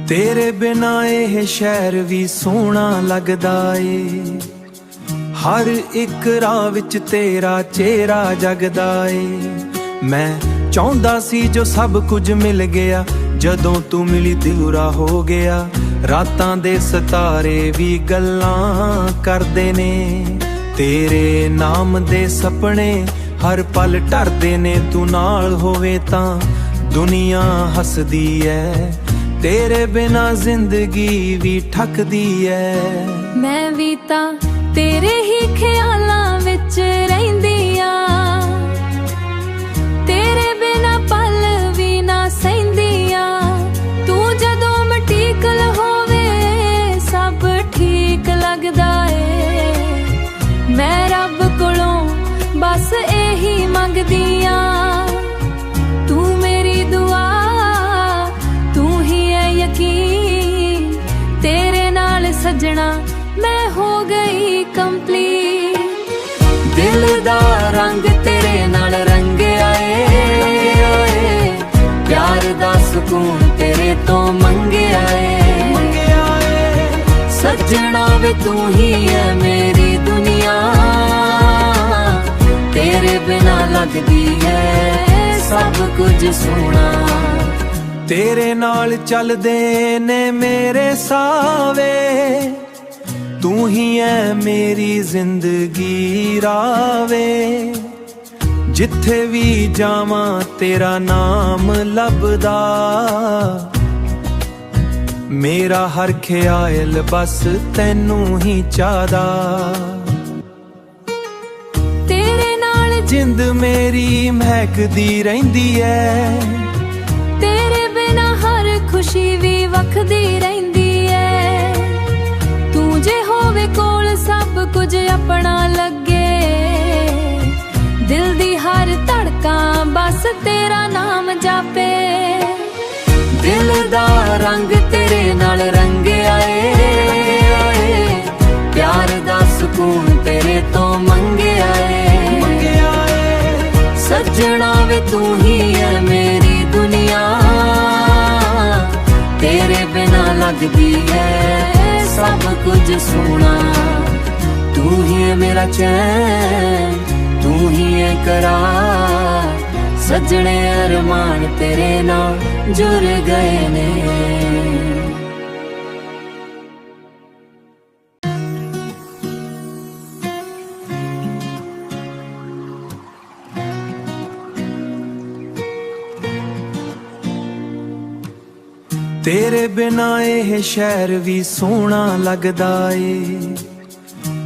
तेरे बिना ये शहर भी सोहना लगदा ए, हर एक राह विच तेरा चेहरा जगदा ए। मैं चाहुंदा सी जो सब कुछ मिल गया, जदों तू मिली दिलरा हो गया। रातां दे सितारे भी गल्लां करदे ने, तेरे नाम दे सपने हर पल टरदे ने। तू नाल होवे तां दुनिया हसदी है, तेरे बिना जिंदगी भी ठकदी है। मैं भी तां तेरे ही ख्यालां विच रहिंदी आ, तेरे बिना पल भी ना सहिंदी आ। तू जदों मटीकल होवे सब ठीक लगदा ए। मैं रब कोलों बस एही मंगदी आ, तू मेरी दुआ तू ही है यकीन। तेरे नाल सजना मैं हो गई कंप्लीट। दिल दा रंग तेरे नाल रंगिया ए, प्यार दा सुकून तेरे तो मंगिया ए। सजना वे तू ही है मेरी दुनिया, तेरे बिना लगदी है सब कुछ सोना। तेरे नाल चलदे ने मेरे सावे, तू ही है मेरी जिंदगी रावे। जिथे भी जावां तेरा नाम लभदा, मेरा हर ख्याल बस तैनू ही चाहदा। तेरे नाल जिंद मेरी महकदी रहिंदी है, तेरे बिना हर खुशी भी वखदी रहिंदी है। तू जे होवे कोल सब कुछ अपना लगे, दिल दी हर धड़कां बस तेरा नाम जापे। दिल दा रंग तेरे नाल रंगिया ए, प्यार दा सुकून तेरे तो मंगिया ए। सजना वे तू ही है मेरी दुनिया, तेरे बिना लगदी है सब कुछ सोना। तू ही है मेरा चैन, तू ही है करार। सजने अरमान तेरे नाल जुड़ गए ने। तेरे बिना ये शहर भी सोहना लगदा ए,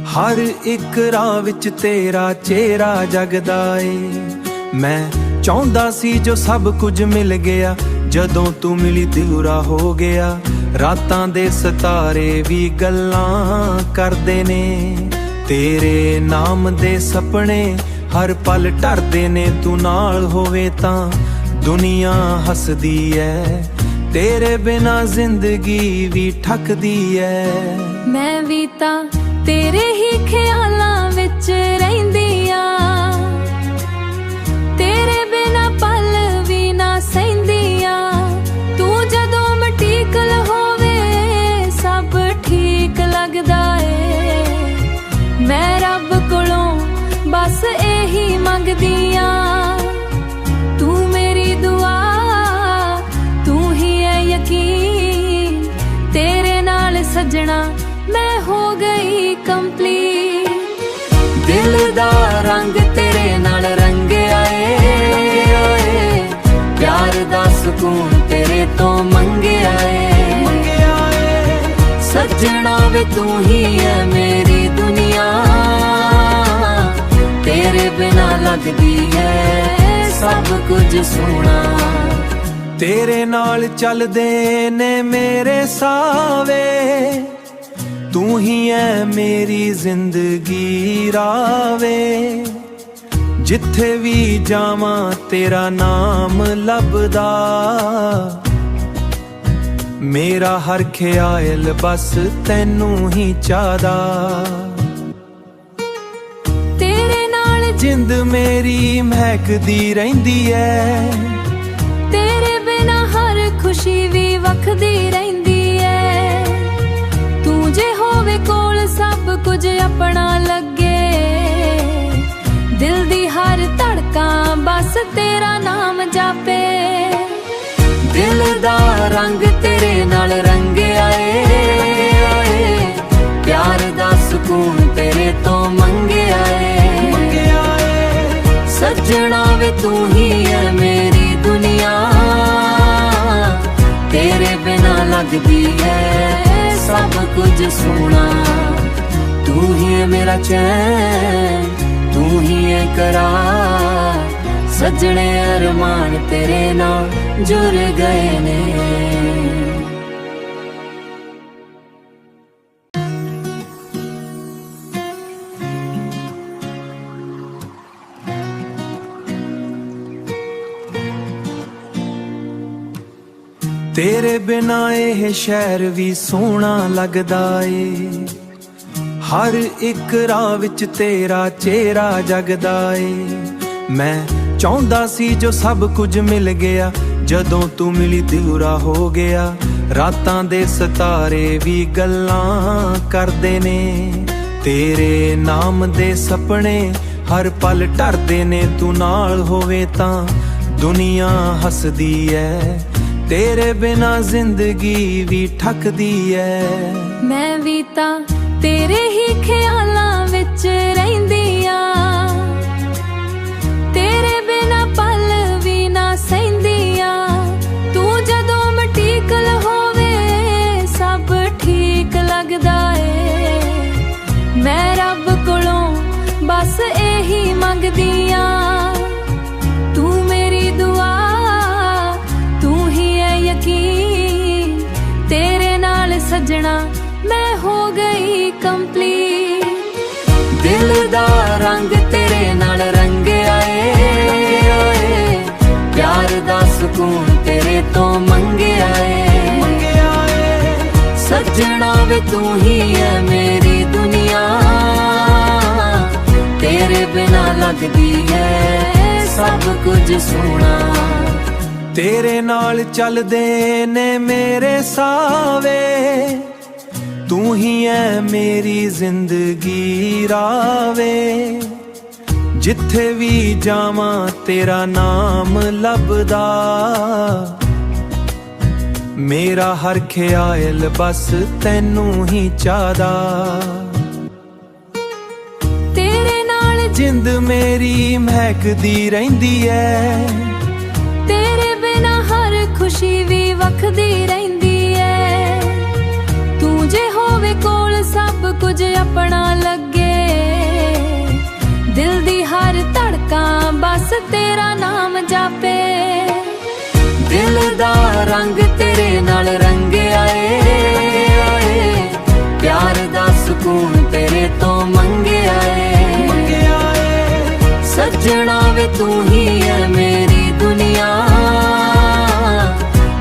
हर एक राह विच तेरा चेहरा जगदा ए। मैं चाहुंदा सी जो सब कुछ मिल गया, जदों तू मिली दिलरा हो गया। रातां दे सितारे भी गल्लां करदे ने, तेरे नाम दे सपने हर पल टरदे ने। तू नाल होवे तां दुनिया हसदी है, तेरे बिना जिंदगी भी ठकदी है। मैं भी तां तेरे ही ख्यालां विच रहिंदी आ, तेरे बिना पल भी ना सहिंदी आ। तू जदों मटीकल होवे सब ठीक लगदा ए। मैं रब कोलों बस एही मंगदी आ, तू मेरी दुआ तू ही है यकीन। तेरे नाल सजना मैं हो गई कंप्लीट। दिल दा रंग तेरे नाल रंगिया ए, प्यार दा सुकून तेरे तो मंगिया ए। सजना वे तू ही है मेरी दुनिया, तेरे बिना लगदी है सब कुछ सोना। तेरे नाल चलदे ने मेरे सावे, तू ही है मेरी जिंदगी रावे। जिथे भी जावां तेरा नाम लभदा, मेरा हर ख्याल बस तैनू ही चाहदा। तेरे नाल जिंद मेरी महकदी रहिंदी है, तेरे बिना हर खुशी भी वखदी रहिंदी ਕੁਝ ਆਪਣਾ ਲੱਗੇ। ਦਿਲ ਦੀ ਹਰ ਧੜਕਾਂ ਬਸ ਤੇਰਾ ਨਾਮ ਜਾਪੇ। ਦਿਲ ਦਾ ਰੰਗ ਤੇਰੇ ਨਾਲ ਰੰਗਿਆ ਏ, ਪਿਆਰ ਦਾ ਸਕੂਨ ਤੇਰੇ ਤੋਂ ਮੰਗਿਆ ਏ। ਸੱਜਣਾ ਵੇ ਤੂੰ ਹੀ ਹੈ ਮੇਰੀ ਦੁਨੀਆ, ਤੇਰੇ ਬਿਨਾ ਲੱਗਦੀ ਹੈ ਸਭ ਕੁਝ ਸੋਹਣਾ। ਤੂੰ ਹੀ ਹੈ ਮੇਰਾ ਚੈਨ, ਤੂੰ ਹੀ ਹੈ ਕਰਾਰ, ਸੱਜਣੇ ਅਰਮਾਨ ਤੇਰੇ ਨਾਲ ਜੁੜ ਗਏ ਨੇ। ਤੇਰੇ ਬਿਨਾ ਇਹ ਸ਼ਹਿਰ ਵੀ ਸੋਹਣਾ ਲੱਗਦਾ ਏ। ਹਰ ਇੱਕ ਰਾਹ ਵਿੱਚ ਤੇਰਾ ਚਿਹਰਾ ਜਗਦਾ ਏ। ਮੈਂ ਚਾਹੁੰਦਾ ਸੀ ਜੋ ਸਭ ਕੁਝ ਮਿਲ ਗਿਆ, ਜਦੋਂ ਤੂੰ ਮਿਲੀ ਦਿਉਰਾ ਹੋ ਗਿਆ। ਰਾਤਾਂ ਦੇ ਸਿਤਾਰੇ ਵੀ ਗੱਲਾਂ ਕਰਦੇ ਨੇ, ਤੇਰੇ ਨਾਮ ਦੇ ਸੁਪਨੇ ਹਰ ਪਲ ਢਰਦੇ ਨੇ। ਤੂੰ ਨਾਲ ਹੋਵੇ ਤਾਂ ਦੁਨੀਆ ਹੱਸਦੀ ਐ, ਤੇਰੇ ਬਿਨਾ ਜ਼ਿੰਦਗੀ ਵੀ ਠੱਕਦੀ ਐ। ਮੈਂ ਵੀ ਤਾਂ ਤੇਰੇ ਹੀ ਖਿਆਲਾਂ ਵਿੱਚ ਰਹਿੰਦੀ ਆ, ਤੇਰੇ ਬਿਨਾ ਪਲ ਵੀ ਨਾ ਸਹਿੰਦੀ ਆ। ਤੂੰ ਜਦੋਂ ਮਟੀਕਲ ਹੋਵੇ ਸਭ ਠੀਕ ਲੱਗਦਾ ਏ। ਮੈਂ ਰੱਬ ਕੋਲੋਂ ਬਸ ਇਹੀ ਮੰਗਦੀ ਆ, ਤੂੰ ਮੇਰੀ ਦੁਆ, ਤੂੰ ਹੀ ਹੈ ਯਕੀਨ। ਤੇਰੇ ਨਾਲ ਸੱਜਣਾ ਮੈਂ ਹੋ ਗਈ ਕੰਪਲੀਟ। ਦਿਲ ਦਾ ਰੰਗ ਤੇਰੇ ਨਾਲ ਰੰਗਿਆ ਏ, ਪਿਆਰ ਦਾ ਸਕੂਨ ਤੇਰੇ ਤੋਂ ਮੰਗਿਆ ਏ। ਸੱਜਣਾ ਵੇ ਤੂੰ ਹੀ ਹੈ ਮੇਰੀ ਦੁਨੀਆ, ਤੇਰੇ ਬਿਨਾ ਲੱਗਦੀ ਹੈ ਸਭ ਕੁਝ ਸੋਹਣਾ। ਤੇਰੇ ਨਾਲ ਚੱਲਦੇ ਨੇ ਮੇਰੇ ਸਾਵੇ, ਤੂੰ ਹੀ ਐ ਮੇਰੀ ਜ਼ਿੰਦਗੀ ਰਾਵੇ। ਜਿੱਥੇ ਵੀ ਜਾਵਾਂ ਤੇਰਾ ਨਾਮ ਲੱਭਦਾ, ਮੇਰਾ ਹਰ ਖਿਆਲ ਬਸ ਤੈਨੂੰ ਹੀ ਚਾਹਦਾ। ਤੇਰੇ ਨਾਲ ਜਿੰਦ ਮੇਰੀ ਮਹਿਕਦੀ ਰਹਿੰਦੀ ਐ, ਤੇਰੇ ਬਿਨਾ ਹਰ ਖੁਸ਼ੀ ਵੀ ਵਖਦੀ ਰਹਿੰਦੀ ਐ। ਤੂੰ ਜੇ ਹੋਵੇ ਕੋਲ ਸਭ ਕੁਝ ਆਪਣਾ ਲੱਗੇ। ਦਿਲ ਦੀ ਹਰ ਧੜਕਾਂ ਬਸ ਤੇਰਾ ਨਾਮ ਜਾਪੇ। ਦਿਲ ਦਾ ਰੰਗ ਤੇਰੇ ਨਾਲ ਰੰਗਿਆ ਏ, ਪਿਆਰ ਦਾ ਸਕੂਨ ਤੇਰੇ ਤੋਂ ਮੰਗਿਆ ਏ। ਸੱਜਣਾ ਵੇ ਤੂੰ ਹੀ ਹੈ ਮੇਰੀ ਦੁਨੀਆ,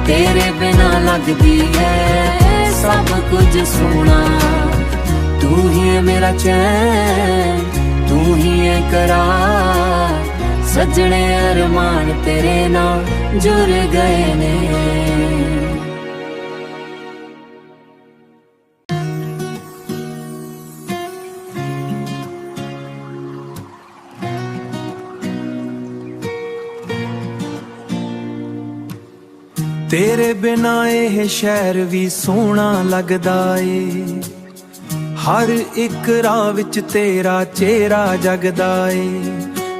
ਤੇਰੇ ਬਿਨਾ ਲੱਗਦੀ ਹੈ ਸਭ ਕੁਝ ਸੋਹਣਾ। ਤੂੰ ਹੀ ਹੈ ਮੇਰਾ ਚੈਨ, ਤੂੰ ਹੀ ਹੈ ਕਰਾਰ, ਸੱਜਣੇ ਅਰਮਾਨ ਤੇਰੇ ਨਾਲ ਜੁੜ ਗਏ ਨੇ। ਤੇਰੇ ਬਿਨਾ ਇਹ ਸ਼ਹਿਰ ਵੀ ਸੋਹਣਾ ਲੱਗਦਾ ਏ। ਹਰ ਇੱਕ ਰਾਹ ਵਿੱਚ ਤੇਰਾ ਚਿਹਰਾ ਜਗਦਾ ਏ।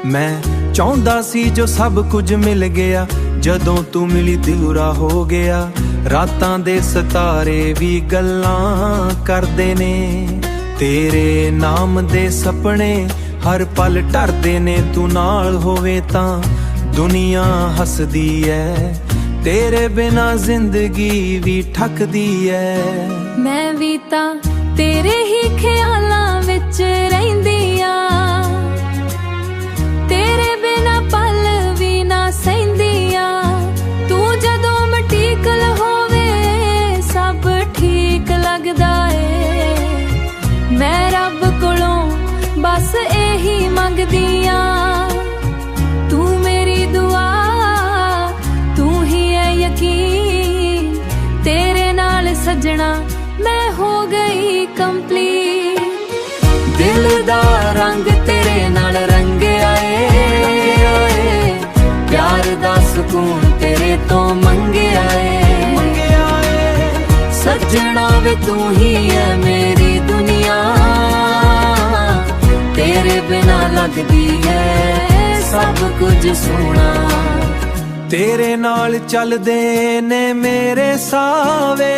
ਮੈਂ ਚਾਹੁੰਦਾ ਸੀ ਜੋ ਸਭ ਕੁਝ ਮਿਲ ਗਿਆ, ਜਦੋਂ ਤੂੰ ਮਿਲੀ ਦਿਉਰਾ ਹੋ ਗਿਆ। ਰਾਤਾਂ ਦੇ ਸਿਤਾਰੇ ਵੀ ਗੱਲਾਂ ਕਰਦੇ ਨੇ, ਤੇਰੇ ਨਾਮ ਦੇ ਸੁਪਨੇ ਹਰ ਪਲ ਢਰਦੇ ਨੇ। ਤੂੰ ਨਾਲ ਹੋਵੇ ਤਾਂ ਦੁਨੀਆ ਹੱਸਦੀ ਐ, ਤੇਰੇ ਬਿਨਾ ਜ਼ਿੰਦਗੀ ਵੀ ਠੱਕਦੀ ਐ। ਮੈਂ ਵੀ ਤਾਂ ਤੇਰੇ ਹੀ ਖਿਆਲਾਂ ਵਿੱਚ ਰਹਿੰਦੀ ਆ, ਤੇਰੇ ਬਿਨਾ ਪਲ ਵੀ ਨਾ ਸਹਿੰਦੀ ਆ। ਤੂੰ ਜਦੋਂ ਮਟੀਕਲ ਹੋਵੇ ਸਭ ਠੀਕ ਲੱਗਦਾ ਏ। ਮੈਂ ਰੱਬ ਕੋਲੋਂ ਬਸ ਇਹੀ ਮੰਗਦੀ ਆ, ਤੂੰ ਮੇਰੀ ਦੁਆ, ਤੂੰ ਹੀ ਹੈ ਯਕੀਨ। ਤੇਰੇ ਨਾਲ ਸੱਜਣਾ ਮੈਂ ਹੋ ਗਈ ਕੰਪਲੀਟ। ਦਿਲ ਦਾ ਰੰਗ ਤੇਰੇ ਨਾਲ ਰੰਗਿਆ ਏ ਪਿਆਰ ਦਾ ਸਕੂਨ ਤੇਰੇ ਤੋਂ ਮੰਗਿਆ ਏ ਸੱਜਣਾ ਵੇ ਤੂੰ ਹੀ ਹੈ ਮੇਰੀ ਦੁਨੀਆ ਤੇਰੇ ਬਿਨਾ ਲੱਗਦੀ ਹੈ ਸਭ ਕੁਝ ਸੋਹਣਾ ਤੇਰੇ ਨਾਲ ਚੱਲਦੇ ਨੇ ਮੇਰੇ ਸਾਵੇ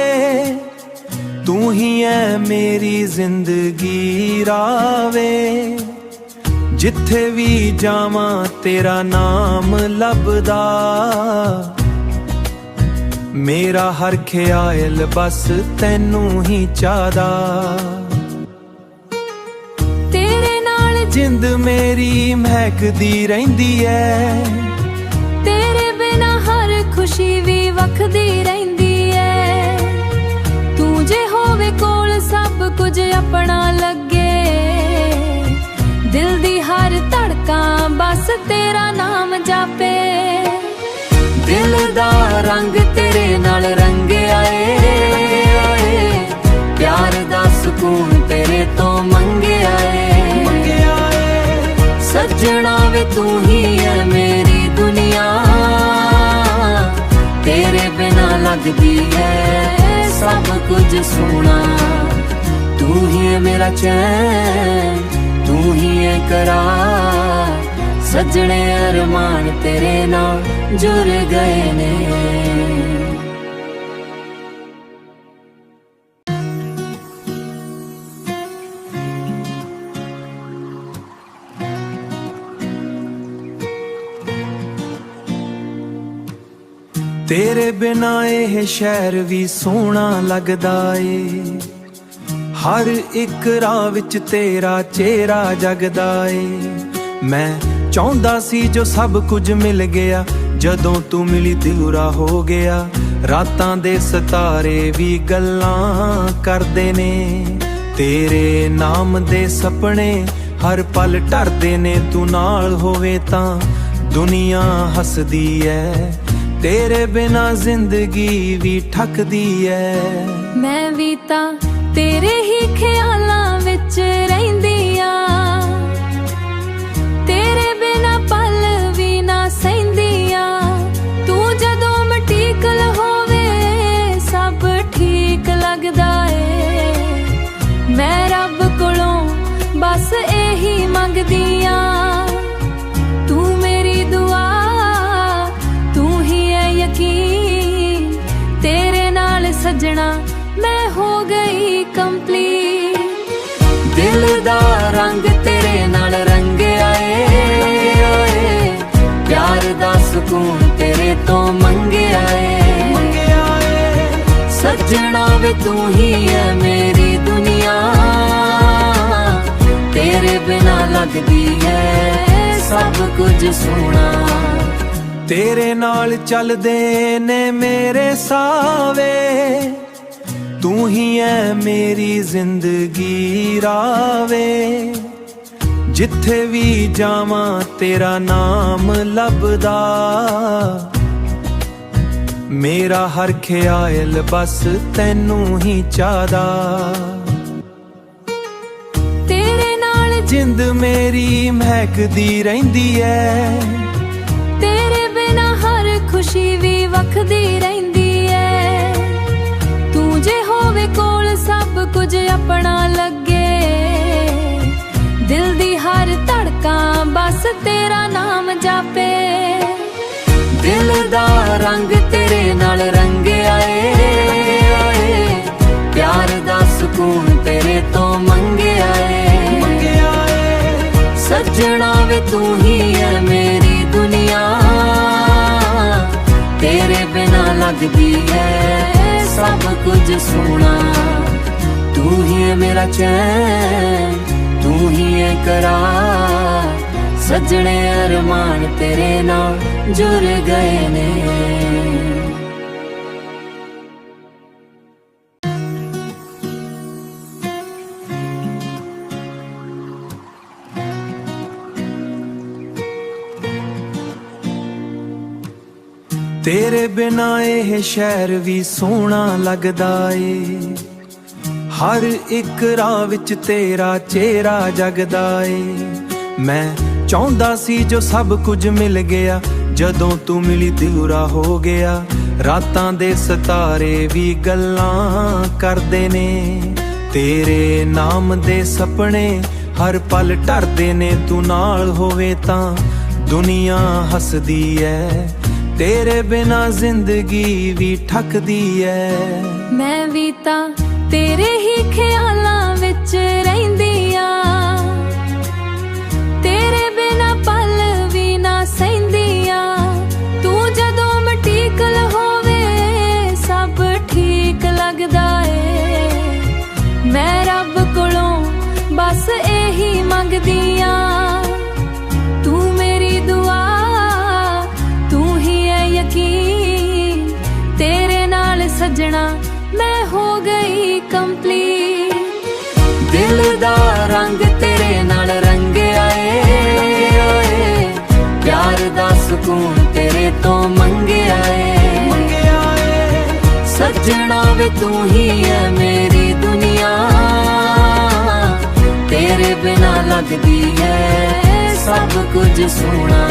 ਤੂੰ ਹੀ ਐ ਮੇਰੀ ਜ਼ਿੰਦਗੀ ਰਾਵੇ ਜਿੱਥੇ ਵੀ ਜਾਵਾਂ ਤੇਰਾ ਨਾਮ ਲੱਭਦਾ ਮੇਰਾ ਹਰ ਖਿਆਲ ਬਸ ਤੈਨੂੰ ਹੀ ਚਾਹਦਾ ਤੇਰੇ ਨਾਲ ਜਿੰਦ ਮੇਰੀ ਮਹਿਕਦੀ ਰਹਿੰਦੀ ਐ ਤੇਰੇ ਬਿਨਾ ਹਰ ਖੁਸ਼ੀ ਵੀ ਵਖਦੀ ਰਹਿੰਦੀ ਐ ਤੂੰ ਜੇ ਹੋਵੇ ਕੋਲ ਸਭ ਕੁਝ ਆਪਣਾ ਲੱਗੇ ਦਿਲ ਦੀ ਹਰ ਧੜਕਾਂ ਬਸ ਤੇਰਾ ਨਾਮ ਜਾਪੇ ਦਿਲ ਦਾ ਰੰਗ ਤੇਰੇ ਨਾਲ ਰੰਗਿਆ ਏ ਪਿਆਰ ਦਾ ਸਕੂਨ ਤੇਰੇ ਤੋਂ ਮੰਗਿਆ ਏ ਸੱਜਣਾ ਵੇ ਤੂੰ ਹੀ ਹੈ ਮੇਰੀ ਦੁਨੀਆ ਤੇਰੇ ਬਿਨਾ ਲੱਗਦੀ ਹੈ ਸਭ ਕੁਝ ਸੋਹਣਾ ਤੂੰ ਹੀ ਹੈ ਮੇਰਾ ਚੈਨ ਤੂੰ ਹੀ ਹੈ ਕਰਾਰ ਸੱਜਣੇ ਅਰਮਾਨ ਤੇਰੇ ਨਾਲ ਜੁੜ ਗਏ ਨੇ ਤੇਰੇ ਬਿਨਾ ਇਹ ਸ਼ਹਿਰ ਵੀ ਸੋਹਣਾ ਲੱਗਦਾ ਏ ਹਰ ਇੱਕ ਰਾਹ ਵਿੱਚ ਤੇਰਾ ਚਿਹਰਾ ਜਗਦਾ ਏ ਮੈਂ ਚਾਹੁੰਦਾ ਸੀ ਜੋ ਸਭ ਕੁਝ ਮਿਲ ਗਿਆ ਜਦੋਂ ਤੂੰ ਮਿਲੀ ਦਿਉਰਾ ਹੋ ਗਿਆ ਰਾਤਾਂ ਦੇ ਸਿਤਾਰੇ ਵੀ ਗੱਲਾਂ ਕਰਦੇ ਨੇ ਤੇਰੇ ਨਾਮ ਦੇ ਸੁਪਨੇ ਹਰ ਪਲ ਢਰਦੇ ਨੇ ਤੂੰ ਨਾਲ ਹੋਵੇ ਤਾਂ ਦੁਨੀਆ ਹੱਸਦੀ ਐ ਤੇਰੇ ਬਿਨਾ ਜ਼ਿੰਦਗੀ ਵੀ ਠੱਕਦੀ ਐ ਮੈਂ ਵੀ ਤਾਂ ਤੇਰੇ ਹੀ ਖਿਆਲਾਂ ਵਿੱਚ ਰਹਿੰਦੀ ਆ ਤੇਰੇ ਬਿਨਾ ਪਲ ਵੀ ਨਾ ਸਹਿੰਦੀ ਆ ਤੂੰ ਜਦੋਂ ਮਟੀਕਲ ਹੋਵੇ ਸਭ ਠੀਕ ਲੱਗਦਾ ਏ ਮੈਂ ਰੱਬ ਕੋਲੋਂ ਬਸ ਇਹੀ ਮੰਗਦੀ ਆ ਤੂੰ ਮੇਰੀ ਦੁਆ ਤੂੰ ਹੀ ਹੈ ਯਕੀਨ ਤੇਰੇ ਨਾਲ ਸੱਜਣਾ ਮੈਂ ਹੋ ਗਈ ਕੰਪਲੀਟ ਦਿਲ ਦਾ ਰੰਗ ਤੇਰੇ ਨਾਲ ਰੰਗਿਆ ਏ ਪਿਆਰ ਦਾ ਸਕੂਨ ਤੇਰੇ ਤੋਂ ਮੰਗਿਆ ਏ ਸੱਜਣਾ ਵੇ ਤੂੰ ਹੀ ਹੈ ਮੇਰੀ ਦੁਨੀਆ ਤੇਰੇ ਬਿਨਾ ਲੱਗਦੀ ਹੈ ਸਭ ਕੁਝ ਸੋਹਣਾ ਤੇਰੇ ਨਾਲ ਚੱਲਦੇ ਨੇ ਮੇਰੇ ਸਾਵੇ ਤੂੰ ਹੀ ਐ ਮੇਰੀ ਜ਼ਿੰਦਗੀ ਰਾਵੇ ਜਿੱਥੇ ਵੀ ਜਾਵਾਂ ਤੇਰਾ ਨਾਮ ਲੱਭਦਾ ਮੇਰਾ ਹਰ ਖਿਆਲ ਬਸ ਤੈਨੂੰ ਹੀ ਚਾਹਦਾ ਤੇਰੇ ਨਾਲ ਜਿੰਦ ਮੇਰੀ ਮਹਿਕਦੀ ਰਹਿੰਦੀ ਐ ਤੇਰੇ ਬਿਨਾ ਹਰ ਖੁਸ਼ੀ ਵੀ ਵਖਦੀ ਰਹਿੰਦੀ ਐ ਤੂੰ ਜੇ ਹੋਵੇ ਕੋਲ ਸਭ ਕੁਝ ਆਪਣਾ ਲੱਗੇ ਦਿਲ ਦੀ ਹਰ ਧੜਕਾਂ ਬਸ ਤੇਰਾ ਨਾਮ ਜਾਪੇ ਦਿਲ ਦਾ ਰੰਗ ਤੇਰੇ ਨਾਲ ਰੰਗਿਆ ਏ ਪਿਆਰ ਦਾ ਸਕੂਨ ਤੇਰੇ ਤੋਂ ਮੰਗਿਆ ਏ ਸੱਜਣਾ ਵੇ ਤੂੰ ਹੀ ਹੈ ਮੇਰੀ ਦੁਨੀਆ ਤੇਰੇ ਬਿਨਾ ਲੱਗਦੀ ਹੈ ਸਭ ਕੁਝ ਸੋਹਣਾ ਤੂੰ ਹੀ ਹੈ ਮੇਰਾ ਚੈਨ ਤੂੰ ਹੀ ਹੈ ਕਰਾਰ ਸੱਜਣੇ ਅਰਮਾਨ ਤੇਰੇ ਨਾਲ ਜੁੜ ਗਏ ਨੇ ਤੇਰੇ ਬਿਨਾ ਇਹ ਸ਼ਹਿਰ ਵੀ ਸੋਹਣਾ ਲੱਗਦਾ ਏ ਹਰ ਇੱਕ ਰਾਹ ਵਿੱਚ ਤੇਰਾ ਚਿਹਰਾ ਜਗਦਾ ਏ। ਮੈਂ ਚਾਹੁੰਦਾ ਸੀ ਜੋ ਸਭ ਕੁਝ ਮਿਲ ਗਿਆ, ਜਦੋਂ ਤੂੰ ਮਿਲੀ ਦਿਉਰਾ ਹੋ ਗਿਆ। ਰਾਤਾਂ ਦੇ ਸਿਤਾਰੇ ਵੀ ਗੱਲਾਂ ਕਰਦੇ ਨੇ, ਤੇਰੇ ਨਾਮ ਦੇ ਸੁਪਨੇ ਹਰ ਪਲ ਢਰਦੇ ਨੇ। ਤੂੰ ਨਾਲ ਹੋਵੇ ਤਾਂ ਦੁਨੀਆ ਹੱਸਦੀ ਐ, ਤੇਰੇ ਬਿਨਾ ਜ਼ਿੰਦਗੀ ਵੀ ਠੱਕਦੀ ਐ। ਮੈਂ ਵੀ ਤਾਂ ਤੇਰੇ ਹੀ ਖਿਆਲਾਂ ਵਿੱਚ ਰਹਿੰਦੀ ਆ, ਤੇਰੇ ਬਿਨਾ ਪਲ ਵੀ ਨਾ ਸਹਿੰਦੀ ਆ। ਤੂੰ ਜਦੋਂ ਮਟੀਕਲ ਹੋਵੇ ਸਭ ਠੀਕ ਲੱਗਦਾ ਏ। ਮੈਂ ਰੱਬ ਕੋਲੋਂ ਬਸ ਇਹੀ ਮੰਗਦੀ ਆ, ਤੂੰ ਮੇਰੀ ਦੁਆ, ਤੂੰ ਹੀ ਹੈ ਯਕੀਨ। ਤੇਰੇ ਨਾਲ ਸੱਜਣਾ ਮੈਂ ਹੋ ਗਈ ਕੰਪਲੀਟ। ਦਿਲ ਦਾ ਰੰਗ ਤੇਰੇ ਨਾਲ ਰੰਗਿਆ ਏ, ਪਿਆਰ ਦਾ ਸਕੂਨ ਤੇਰੇ ਤੋਂ ਮੰਗਿਆ ਏ। ਸੱਜਣਾ ਵੇ ਤੂੰ ਹੀ ਹੈ ਮੇਰੀ ਦੁਨੀਆ, ਤੇਰੇ ਬਿਨਾ ਲੱਗਦੀ ਹੈ ਸਭ ਕੁਝ ਸੋਹਣਾ।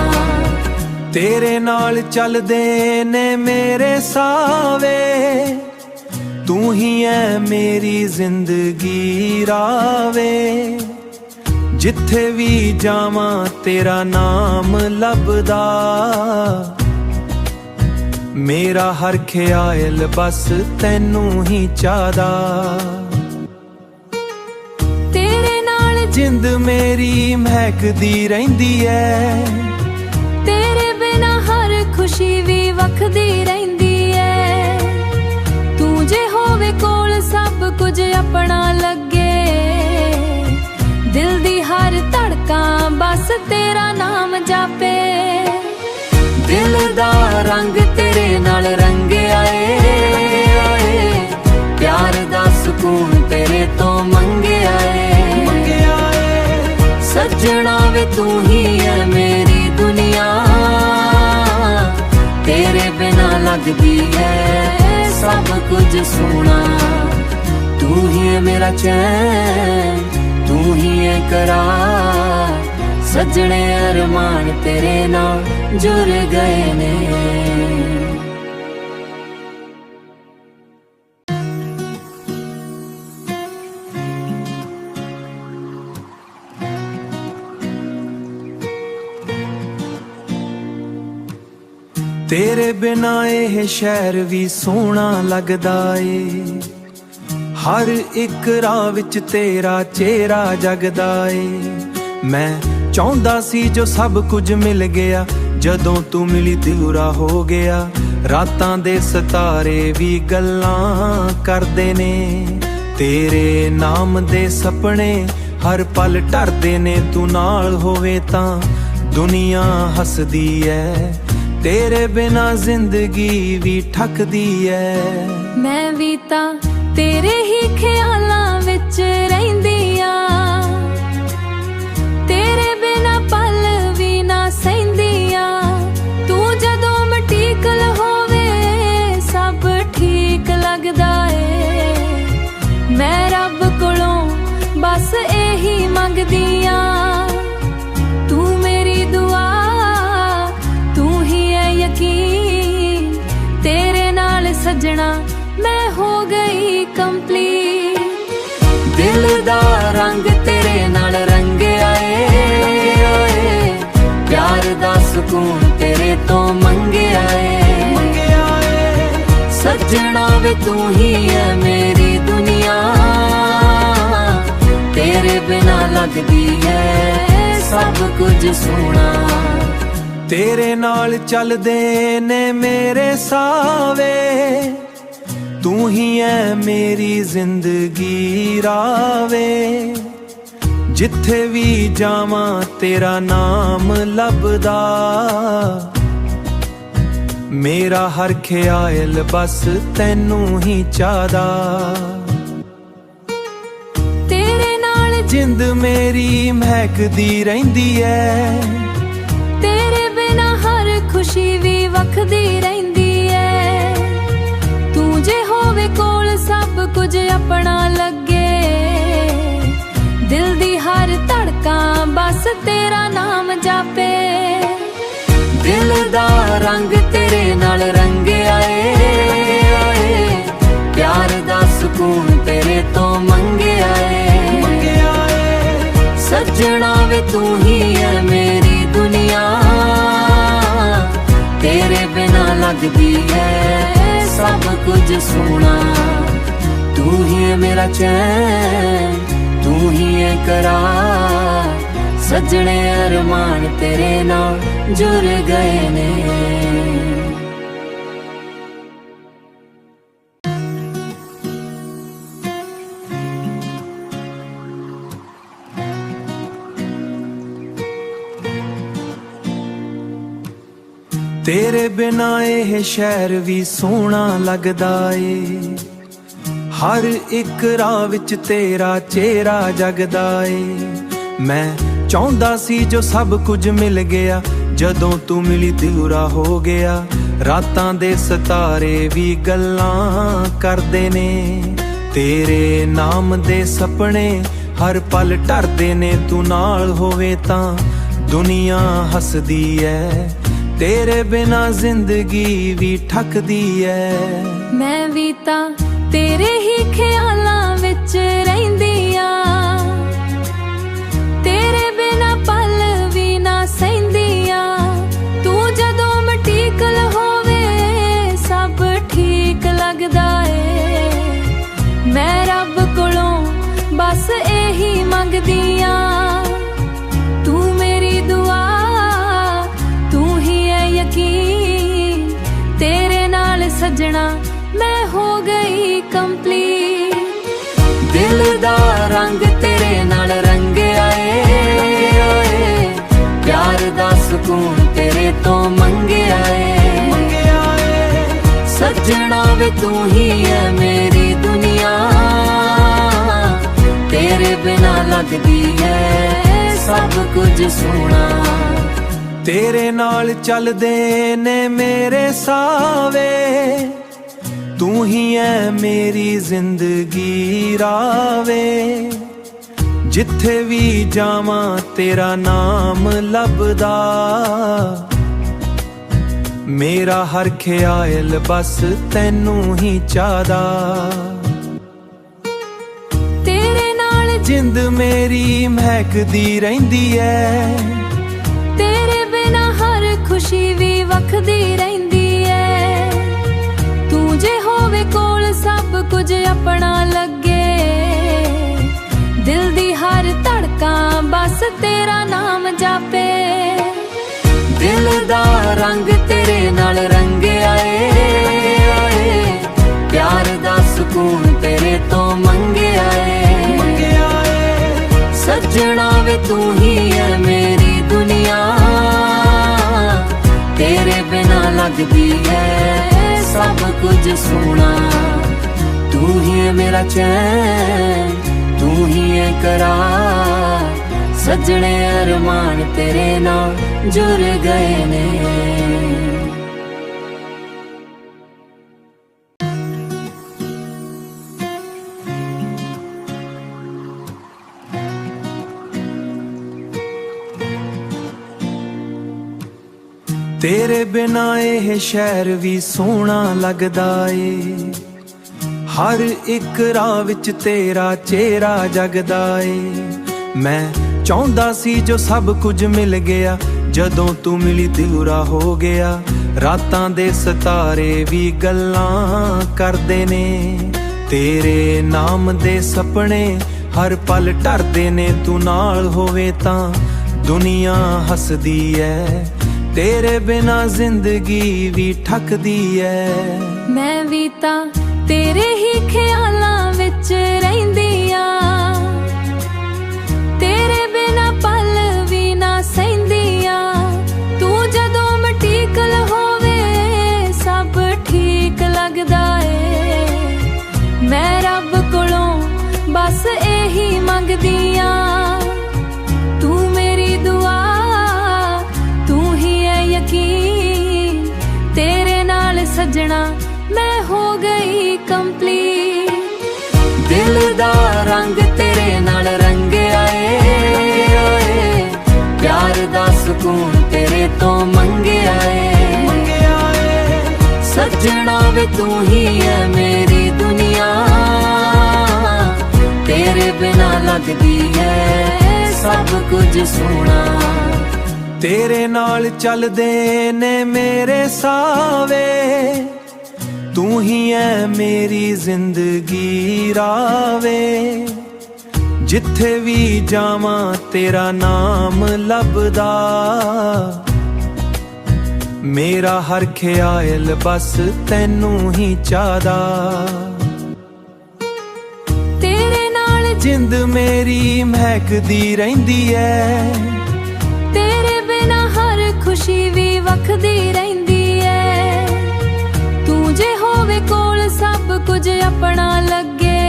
ਤੇਰੇ ਨਾਲ ਚੱਲਦੇ ਨੇ ਮੇਰੇ ਸਾਵੇ, ਤੂੰ ਹੀ ਐ ਮੇਰੀ ਜ਼ਿੰਦਗੀ ਰਾਵੇ। ਜਿੱਥੇ ਵੀ ਜਾਵਾਂ ਤੇਰਾ ਨਾਮ ਲੱਭਦਾ, ਮੇਰਾ ਹਰ ਖਿਆਲ ਬਸ ਤੈਨੂੰ ਹੀ ਚਾਹਦਾ। ਤੇਰੇ ਨਾਲ ਜਿੰਦ ਮੇਰੀ ਮਹਿਕਦੀ ਰਹਿੰਦੀ ਐ, ਤੇਰੇ ਬਿਨਾ ਹਰ ਖੁਸ਼ੀ ਵੀ ਵਖਦੀ ਰਹਿੰਦੀ ਐ। ਤੂੰ ਜੇ ਹੋਵੇ ਕੋਲ ਸਭ ਕੁਝ ਆਪਣਾ ਲੱਗੇ, ਦਿਲ ਦੀ ਹਰ ਧੜਕਾਂ ਬਸ ਤੇਰਾ ਨਾਮ ਜਾਪੇ। ਦਿਲ ਦਾ ਰੰਗ ਤੇਰੇ ਨਾਲ ਰੰਗਿਆ ਏ, ਪਿਆਰ ਦਾ ਸਕੂਨ ਤੇਰੇ ਤੋਂ ਮੰਗਿਆ ਏ। ਸੱਜਣਾ ਵੇ ਤੂੰ ਹੀ ਹੈ ਮੇਰੀ ਦੁਨੀਆ, ਤੇਰੇ ਬਿਨਾ ਲੱਗਦੀ ਹੈ ਸਭ ਕੁਝ ਸੋਹਣਾ। ਤੂੰ ਹੀ ਹੈ ਮੇਰਾ ਚੈਨ, ਤੂੰ ਹੀ ਹੈ ਕਰਾਰ। ਸੱਜਣੇ ਅਰਮਾਨ ਤੇਰੇ ਨਾਲ ਜੁੜ ਗਏ ਨੇ। ਤੇਰੇ ਬਿਨਾ ਇਹ ਸ਼ਹਿਰ ਵੀ ਸੋਹਣਾ ਲੱਗਦਾ ਏ। ਹਰ ਇੱਕ ਰਾਹ ਵਿੱਚ ਤੇਰਾ ਚਿਹਰਾ ਜਗਦਾ ਏ। ਮੈਂ ਚਾਹੁੰਦਾ ਸੀ ਜੋ ਸਭ ਕੁਝ ਮਿਲ ਗਿਆ, ਜਦੋਂ ਤੂੰ ਮਿਲੀ ਦਿਉਰਾ ਹੋ ਗਿਆ। ਰਾਤਾਂ ਦੇ ਸਿਤਾਰੇ ਵੀ ਗੱਲਾਂ ਕਰਦੇ ਨੇ, ਤੇਰੇ ਨਾਮ ਦੇ ਸੁਪਨੇ ਹਰ ਪਲ ਢਰਦੇ ਨੇ। ਤੂੰ ਨਾਲ ਹੋਵੇ ਤਾਂ ਦੁਨੀਆ ਹੱਸਦੀ ਐ, ਤੇਰੇ ਬਿਨਾ ਜ਼ਿੰਦਗੀ ਵੀ ਠੱਕਦੀ ਐ। ਮੈਂ ਵੀ ਤਾਂ ਤੇਰੇ ਹੀ ਖਿਆਲਾਂ ਵਿੱਚ ਰਹਿੰਦੀ ਆ, ਤੇਰੇ ਬਿਨਾ ਪਲ ਵੀ ਨਾ ਸਹਿੰਦੀ ਆ। ਤੂੰ ਜਦੋਂ ਮਟੀਕਲ ਹੋਵੇ ਸਭ ਠੀਕ ਲੱਗਦਾ ਏ। ਮੈਂ ਰੱਬ ਕੋਲੋਂ ਬਸ ਇਹੀ ਮੰਗਦੀ ਆ, ਤੂੰ ਮੇਰੀ ਦੁਆ, ਤੂੰ ਹੀ ਹੈ ਯਕੀਨ। ਤੇਰੇ ਨਾਲ ਸੱਜਣਾ ਮੈਂ ਹੋ ਗਈ ਕੰਪਲੀਟ। ਦਿਲ ਦਾ ਰੰਗ ਤੇਰੇ ਨਾਲ ਰੰਗਿਆ ਏ, ਪਿਆਰ ਦਾ ਸਕੂਨ ਤੇਰੇ ਤੋਂ ਮੰਗਿਆ ਏ। ਸੱਜਣਾ ਵੇ ਤੂੰ ਹੀ ਹੈ ਮੇਰੀ ਦੁਨੀਆ, ਤੇਰੇ ਬਿਨਾ ਲੱਗਦੀ ਹੈ ਸਭ ਕੁਝ ਸੋਹਣਾ। ਤੇਰੇ ਨਾਲ ਚੱਲਦੇ ਨੇ ਮੇਰੇ ਸਾਵੇ, ਤੂੰ ਹੀ ਐ ਮੇਰੀ ਜ਼ਿੰਦਗੀ ਰਾਵੇ। ਜਿੱਥੇ ਵੀ ਜਾਵਾਂ ਤੇਰਾ ਨਾਮ ਲੱਭਦਾ, ਮੇਰਾ ਹਰ ਖਿਆਲ ਬਸ ਤੈਨੂੰ ਹੀ ਚਾਹਦਾ। ਤੇਰੇ ਨਾਲ ਜਿੰਦ ਮੇਰੀ ਮਹਿਕਦੀ ਰਹਿੰਦੀ ਐ, ਤੇਰੇ ਬਿਨਾ ਹਰ ਖੁਸ਼ੀ ਵੀ ਵਖਦੀ ਰਹਿੰਦੀ ਐ। ਤੂੰ ਜੇ ਹੋਵੇ ਕੋਲ ਸਭ ਕੁਝ ਆਪਣਾ ਲੱਗੇ। ਦਿਲ ਦੀ ਹਰ ਧੜਕਾਂ ਬਸ ਤੇਰਾ ਨਾਮ ਜਾਪੇ। ਦਿਲ ਦਾ ਰੰਗ ਤੇਰੇ ਨਾਲ ਰੰਗਿਆ ਏ, ਪਿਆਰ ਦਾ ਸਕੂਨ ਤੇਰੇ ਤੋਂ ਮੰਗਿਆ ਏ। ਸੱਜਣਾ ਵੇ ਤੂੰ ਹੀ ਹੈ ਮੇਰੀ ਦੁਨੀਆ, ਤੇਰੇ ਬਿਨਾ ਲੱਗਦੀ ਹੈ ਸਭ ਕੁਝ ਸੋਹਣਾ। ਤੂੰ ਹੀ ਹੈ ਮੇਰਾ ਚੈਨ, ਤੂੰ ਹੀ ਹੈ ਕਰਾਰ, ਸੱਜਣੇ ਅਰਮਾਨ ਤੇਰੇ ਨਾਲ ਜੁੜ ਗਏ ਨੇ। ਤੇਰੇ ਬਿਨਾ ਇਹ ਸ਼ਹਿਰ ਵੀ ਸੋਹਣਾ ਲੱਗਦਾ ਏ। ਹਰ ਇੱਕ ਰਾਹ ਵਿੱਚ ਤੇਰਾ ਚਿਹਰਾ ਜਗਦਾ ਏ। ਮੈਂ ਚਾਹੁੰਦਾ ਸੀ ਜੋ ਸਭ ਕੁਝ ਮਿਲ ਗਿਆ, ਜਦੋਂ ਤੂੰ ਮਿਲੀ ਦਿਉਰਾ ਹੋ ਗਿਆ। ਰਾਤਾਂ ਦੇ ਸਿਤਾਰੇ ਵੀ ਗੱਲਾਂ ਕਰਦੇ ਨੇ, ਤੇਰੇ ਨਾਮ ਦੇ ਸੁਪਨੇ ਹਰ ਪਲ ਢਰਦੇ ਨੇ। ਤੂੰ ਨਾਲ ਹੋਵੇ ਤਾਂ ਦੁਨੀਆ ਹੱਸਦੀ ਐ, ਤੇਰੇ ਬਿਨਾ ਜ਼ਿੰਦਗੀ ਵੀ ਠੱਕਦੀ ਐ। ਮੈਂ ਵੀ ਤਾਂ ਤੇਰੇ ਹੀ ਖਿਆਲਾਂ ਵਿੱਚ ਰਹਿੰਦੀ ਆ, ਤੇਰੇ ਬਿਨਾ ਪਲ ਵੀ ਨਾ ਸਹਿੰਦੀ ਆ। ਤੂੰ ਜਦੋਂ ਮਟੀਕਲ ਹੋਵੇ ਸਭ ਠੀਕ ਲੱਗਦਾ ਏ। ਮੈਂ ਰੱਬ ਕੋਲੋਂ ਬਸ ਇਹੀ ਮੰਗਦੀ ਆ, ਤੂੰ ਮੇਰੀ ਦੁਆ, ਤੂੰ ਹੀ ਹੈ ਯਕੀਨ। ਤੇਰੇ ਨਾਲ ਸੱਜਣਾ ਮੈਂ ਹੋ ਗਈ ਕੰਪਲੀਟ। ਦਿਲ ਦਾ ਰੰਗ ਤੇਰੇ ਨਾਲ ਰੰਗਿਆ ਏ, ਪਿਆਰ ਦਾ ਸਕੂਨ ਤੇਰੇ ਤੋਂ ਮੰਗਿਆ ਏ। ਸੱਜਣਾ ਵੇ ਤੂੰ ਹੀ ਹੈ ਮੇਰੀ ਦੁਨੀਆ, ਤੇਰੇ ਬਿਨਾ ਲੱਗਦੀ ਹੈ ਸਭ ਕੁਝ ਸੋਹਣਾ। ਤੇਰੇ ਨਾਲ ਚੱਲਦੇ ਨੇ ਮੇਰੇ ਸਾਵੇ, ਤੂੰ ਹੀ ਐ ਮੇਰੀ ਜ਼ਿੰਦਗੀ ਰਾਵੇ। ਜਿੱਥੇ ਵੀ ਜਾਵਾਂ ਤੇਰਾ ਨਾਮ ਲੱਭਦਾ, ਮੇਰਾ ਹਰ ਖਿਆਲ ਬਸ ਤੈਨੂੰ ਹੀ ਚਾਹਦਾ। ਤੇਰੇ ਨਾਲ ਜਿੰਦ ਮੇਰੀ ਮਹਿਕਦੀ ਰਹਿੰਦੀ ਐ, ਤੇਰੇ ਬਿਨਾ ਹਰ ਖੁਸ਼ੀ ਵੀ ਵਖਦੀ ਰਹਿੰਦੀ ਐ। ਤੂੰ ਜੇ ਹੋਵੇ ਕੋਲ ਸਭ ਕੁਝ ਆਪਣਾ ਲੱਗੇ। ਦਿਲ ਦੀ ਹਰ ਧੜਕਾਂ ਬਸ ਤੇਰਾ ਨਾਮ ਜਾਪੇ। ਦਿਲ ਦਾ ਰੰਗ ਤੇਰੇ ਨਾਲ ਰੰਗਿਆ ਏ, ਪਿਆਰ ਦਾ ਸਕੂਨ ਤੇਰੇ ਤੋਂ ਮੰਗਿਆ ਏ। ਸੱਜਣਾ ਵੇ ਤੂੰ ਹੀ ਹੈ ਮੇਰੀ ਦੁਨੀਆ, ਤੇਰੇ ਬਿਨਾ ਲੱਗਦੀ ਹੈ ਸਭ ਕੁਝ ਸੋਹਣਾ। ਤੂੰ ਹੀ ਹੈ ਮੇਰਾ ਚੈਨ, ਤੂੰ ਹੀ ਹੈ ਕਰਾਰ, ਸੱਜਣੇ ਅਰਮਾਨ ਤੇਰੇ ਨਾਲ ਜੁੜ ਗਏ ਨੇ। ਤੇਰੇ ਬਿਨਾ ਇਹ ਸ਼ਹਿਰ ਵੀ ਸੋਹਣਾ ਲੱਗਦਾ ਏ। ਹਰ ਇੱਕ ਰਾਹ ਵਿੱਚ ਤੇਰਾ ਚਿਹਰਾ ਜਗਦਾ ਏ। ਮੈਂ ਚਾਹੁੰਦਾ ਸੀ ਜੋ ਸਭ ਕੁਝ ਮਿਲ ਗਿਆ, ਜਦੋਂ ਤੂੰ ਮਿਲੀ ਦਿਉਰਾ ਹੋ ਗਿਆ। ਰਾਤਾਂ ਦੇ ਸਿਤਾਰੇ ਵੀ ਗੱਲਾਂ ਕਰਦੇ ਨੇ, ਤੇਰੇ ਨਾਮ ਦੇ ਸੁਪਨੇ ਹਰ ਪਲ ਢਰਦੇ ਨੇ। ਤੂੰ ਨਾਲ ਹੋਵੇ ਤਾਂ ਦੁਨੀਆ ਹੱਸਦੀ ਐ, ਤੇਰੇ ਬਿਨਾ ਜ਼ਿੰਦਗੀ ਵੀ ਠੱਕਦੀ ਐ। ਮੈਂ ਵੀ ਤਾਂ ਤੇਰੇ ਹੀ ਖਿਆਲਾਂ ਵਿੱਚ ਰਹਿੰਦੀ ਆ, ਤੇਰੇ ਬਿਨਾ ਪਲ ਵੀ ਨਾ ਸਹਿੰਦੀ ਆ। ਤੂੰ ਜਦੋਂ ਮਟੀਕਲ ਹੋਵੇ ਸਭ ਠੀਕ ਲੱਗਦਾ ਏ। ਮੈਂ ਰੱਬ ਕੋਲੋਂ ਬਸ ਇਹੀ ਮੰਗਦੀ ਆ, ਤੂੰ ਮੇਰੀ ਦੁਆ, ਤੂੰ ਹੀ ਹੈ ਯਕੀਨ। ਤੇਰੇ ਨਾਲ ਸੱਜਣਾ ਮੈਂ ਹੋ ਗਈ ਕੰਪਲੀਟ। ਤੂੰ ਹੀ ਹੈ ਮੇਰੀ ਦੁਨੀਆ, ਤੇਰੇ ਬਿਨਾ ਲੱਗਦੀ ਹੈ ਸਭ ਕੁਝ ਸੋਹਣਾ। ਤੇਰੇ ਨਾਲ ਚੱਲਦੇ ਨੇ ਮੇਰੇ ਸਾਵੇ, ਤੂੰ ਹੀ ਐ ਮੇਰੀ ਜ਼ਿੰਦਗੀ ਰਾਵੇ। ਜਿੱਥੇ ਵੀ ਜਾਵਾਂ ਤੇਰਾ ਨਾਮ ਲੱਭਦਾ, ਮੇਰਾ ਹਰ ਖਿਆਲ ਬਸ ਤੈਨੂੰ ਹੀ ਚਾਹਦਾ। ਤੇਰੇ ਨਾਲ ਜਿੰਦ ਮੇਰੀ ਮਹਿਕਦੀ ਰਹਿੰਦੀ ਐ, ਤੇਰੇ ਬਿਨਾ ਹਰ ਖੁਸ਼ੀ ਵੀ ਵਖਦੀ ਰਹਿੰਦੀ ਐ। ਤੂੰ ਜੇ ਹੋਵੇ ਕੋਲ ਸਭ ਕੁਝ ਆਪਣਾ ਲੱਗੇ,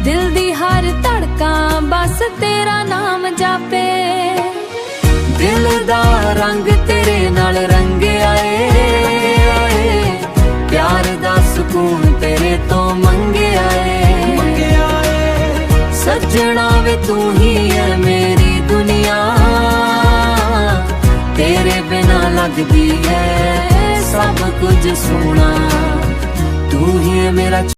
ਦਿਲ ਦੀ ਹਰ ਧੜਕਾਂ ਬਸ ਤੇਰਾ ਨਾਮ ਜਾਪੇ। ਦਿਲ ਦਾ ਰੰਗ ਤੇਰੇ ਨਾਲ ਰੰਗਿਆ ਏ, ਪਿਆਰ ਦਾ ਸਕੂਨ ਤੇਰੇ ਤੋਂ ਮੰਗਿਆ ਏ। ਸੱਜਣਾ ਵੇ ਤੂੰ ਹੀ ਹੈ ਮੇਰੀ ਦੁਨੀਆ, ਤੇਰੇ ਬਿਨਾ ਲੱਗਦੀ ਹੈ ਸਭ ਕੁਝ ਸੋਹਣਾ। ਤੂੰ ਹੀ ਹੈ ਮੇਰਾ